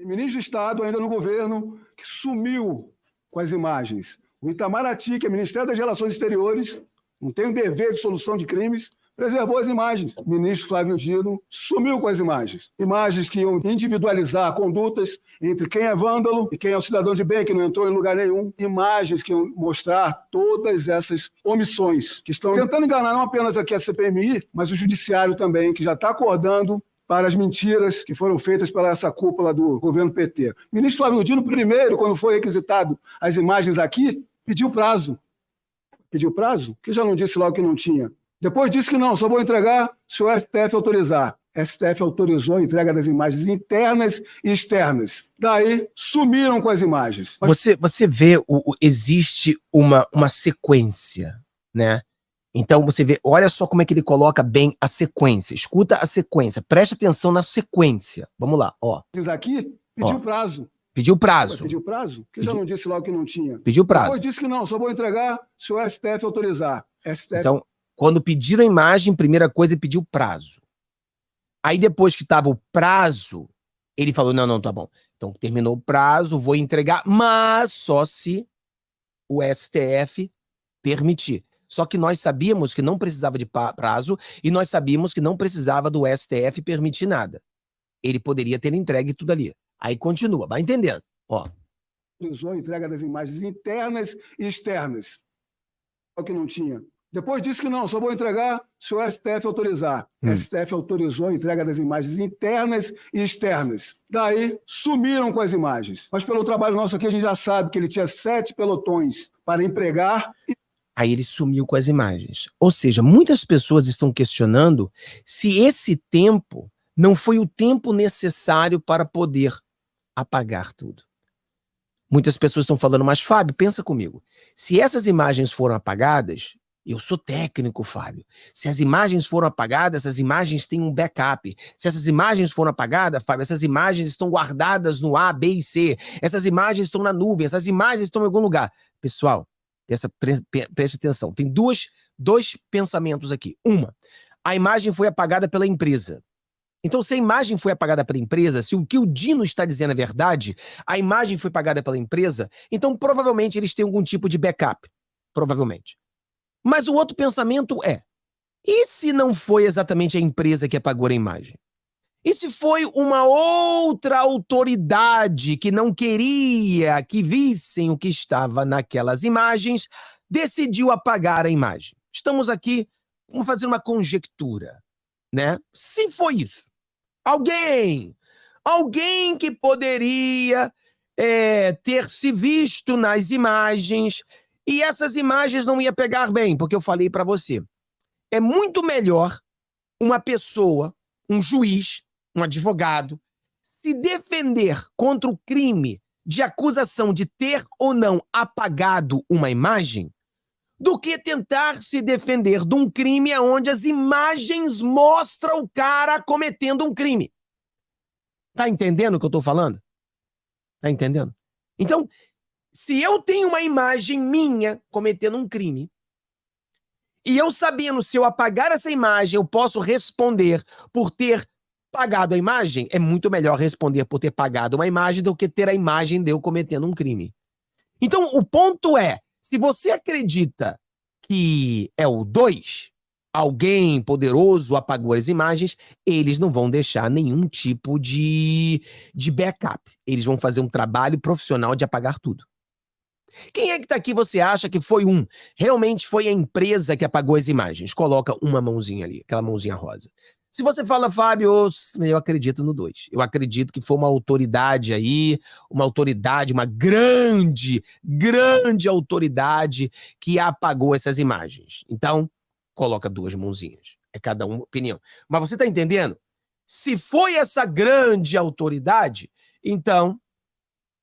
Ministro do Estado, ainda no governo, que sumiu com as imagens. O Itamaraty, que é Ministério das Relações Exteriores, não tem o dever de solução de crimes, preservou as imagens. O ministro Flávio Dino sumiu com as imagens. Imagens que iam individualizar condutas entre quem é vândalo e quem é o cidadão de bem, que não entrou em lugar nenhum. Imagens que iam mostrar todas essas omissões, que estão tentando enganar não apenas aqui a CPMI, mas o Judiciário também, que já está acordando para as mentiras que foram feitas pela essa cúpula do governo PT. O ministro Flávio Dino, primeiro, quando foi requisitado as imagens aqui, pediu prazo. Pediu prazo? Que já não disse logo que não tinha. Depois disse que não, só vou entregar se o STF autorizar. STF autorizou a entrega das imagens internas e externas. Daí, sumiram com as imagens. Você vê, existe uma sequência, né? Então você vê, olha só como é que ele coloca bem a sequência. Escuta a sequência, preste atenção na sequência. Vamos lá, ó. Diz aqui, pediu prazo. Pediu prazo. Pediu prazo? Que já não disse logo que não tinha. Pediu prazo. Depois disse que não, só vou entregar se o STF autorizar. STF... Então, quando pediram a imagem, primeira coisa, ele pediu prazo. Aí depois que estava o prazo, ele falou, não, tá bom. Então terminou o prazo, vou entregar, mas só se o STF permitir. Só que nós sabíamos que não precisava de prazo e nós sabíamos que não precisava do STF permitir nada. Ele poderia ter entregue tudo ali. Aí continua, vai entendendo. Ó. Autorizou a entrega das imagens internas e externas. O que não tinha. Depois disse que não, só vou entregar se o STF autorizar. STF autorizou a entrega das imagens internas e externas. Daí, sumiram com as imagens. Mas pelo trabalho nosso aqui, a gente já sabe que ele tinha 7 pelotões para empregar. Aí ele sumiu com as imagens. Ou seja, muitas pessoas estão questionando se esse tempo não foi o tempo necessário para poder apagar tudo. Muitas pessoas estão falando, mas Fábio, pensa comigo. Se essas imagens foram apagadas... Eu sou técnico, Fábio. Se as imagens foram apagadas, essas imagens têm um backup. Se essas imagens foram apagadas, Fábio, essas imagens estão guardadas no A, B e C. Essas imagens estão na nuvem, essas imagens estão em algum lugar. Pessoal, preste atenção. Tem dois pensamentos aqui. Uma, a imagem foi apagada pela empresa. Então, se a imagem foi apagada pela empresa, se o que o Dino está dizendo é verdade, a imagem foi apagada pela empresa, então provavelmente eles têm algum tipo de backup. Provavelmente. Mas o outro pensamento é, e se não foi exatamente a empresa que apagou a imagem? E se foi uma outra autoridade que não queria que vissem o que estava naquelas imagens, decidiu apagar a imagem? Estamos aqui, vamos fazer uma conjectura, né? Se foi isso, alguém que poderia ter se visto nas imagens... E essas imagens não ia pegar bem, porque eu falei para você. É muito melhor uma pessoa, um juiz, um advogado, se defender contra o crime de acusação de ter ou não apagado uma imagem, do que tentar se defender de um crime onde as imagens mostram o cara cometendo um crime. Tá entendendo o que eu tô falando? Tá entendendo? Então... Se eu tenho uma imagem minha cometendo um crime, e eu sabendo se eu apagar essa imagem, eu posso responder por ter pagado a imagem, é muito melhor responder por ter pagado uma imagem do que ter a imagem de eu cometendo um crime. Então, o ponto é, se você acredita que é o 2, alguém poderoso apagou as imagens, eles não vão deixar nenhum tipo de backup. Eles vão fazer um trabalho profissional de apagar tudo. Quem é que tá aqui, você acha que foi realmente foi a empresa que apagou as imagens? Coloca uma mãozinha ali, aquela mãozinha rosa. Se você fala, Fábio, eu acredito no 2. Eu acredito que foi uma autoridade aí, uma grande autoridade que apagou essas imagens. Então, coloca 2 mãozinhas. É cada uma opinião. Mas você tá entendendo? Se foi essa grande autoridade, então...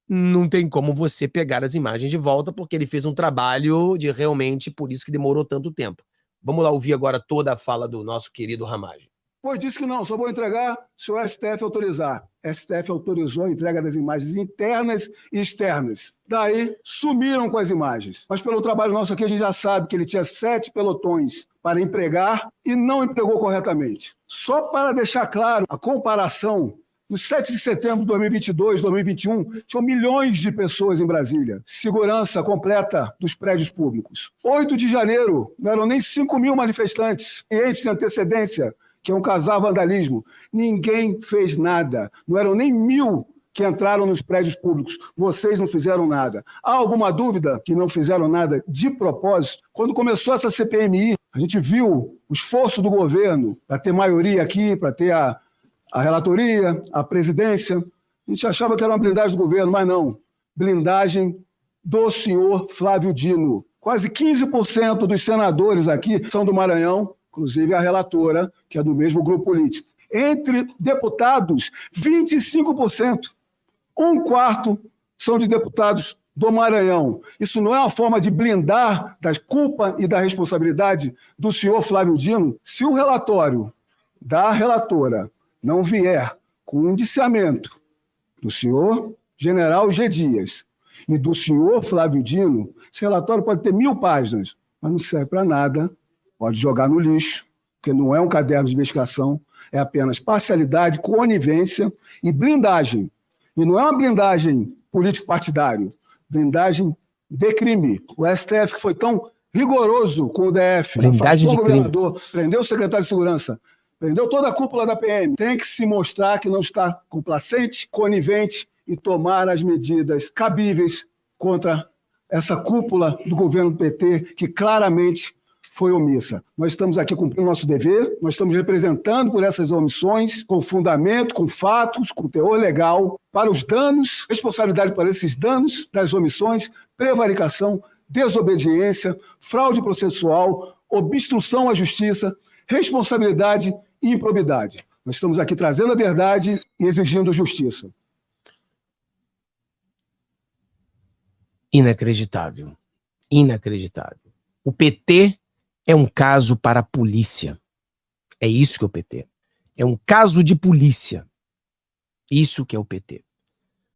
não tem como você pegar as imagens de volta, porque ele fez um trabalho de realmente, por isso que demorou tanto tempo. Vamos lá ouvir agora toda a fala do nosso querido Ramagem. Pois disse que não, só vou entregar se o STF autorizar. STF autorizou a entrega das imagens internas e externas. Daí, sumiram com as imagens. Mas pelo trabalho nosso aqui, a gente já sabe que ele tinha 7 pelotões para empregar e não empregou corretamente. Só para deixar claro a comparação No 7 de setembro de 2022, 2021, tinham milhões de pessoas em Brasília. Segurança completa dos prédios públicos. 8 de janeiro, não eram nem 5 mil manifestantes, cientes de antecedência, que iam causar vandalismo. Ninguém fez nada. Não eram nem 1.000 que entraram nos prédios públicos. Vocês não fizeram nada. Há alguma dúvida que não fizeram nada de propósito? Quando começou essa CPMI, a gente viu o esforço do governo para ter maioria aqui, para ter a relatoria, a presidência. A gente achava que era uma blindagem do governo, mas não. Blindagem do senhor Flávio Dino. Quase 15% dos senadores aqui são do Maranhão, inclusive a relatora, que é do mesmo grupo político. Entre deputados, 25%. 1/4 são de deputados do Maranhão. Isso não é uma forma de blindar da culpa e da responsabilidade do senhor Flávio Dino? Se o relatório da relatora não vier com um indiciamento do senhor General G. Dias e do senhor Flávio Dino, esse relatório pode ter 1.000 páginas, mas não serve para nada, pode jogar no lixo, porque não é um caderno de investigação, é apenas parcialidade, conivência e blindagem. E não é uma blindagem político-partidário, blindagem de crime. O STF, que foi tão rigoroso com o DF, blindagem de governador, crime, prendeu o secretário de Segurança, prendeu toda a cúpula da PM, tem que se mostrar que não está complacente, conivente e tomar as medidas cabíveis contra essa cúpula do governo do PT, que claramente foi omissa. Nós estamos aqui cumprindo nosso dever, nós estamos representando por essas omissões, com fundamento, com fatos, com teor legal, para os danos, responsabilidade por esses danos das omissões, prevaricação, desobediência, fraude processual, obstrução à justiça, responsabilidade e improbidade. Nós estamos aqui trazendo a verdade e exigindo justiça. Inacreditável. Inacreditável. O PT é um caso para a polícia. É isso que é o PT. É um caso de polícia. Isso que é o PT.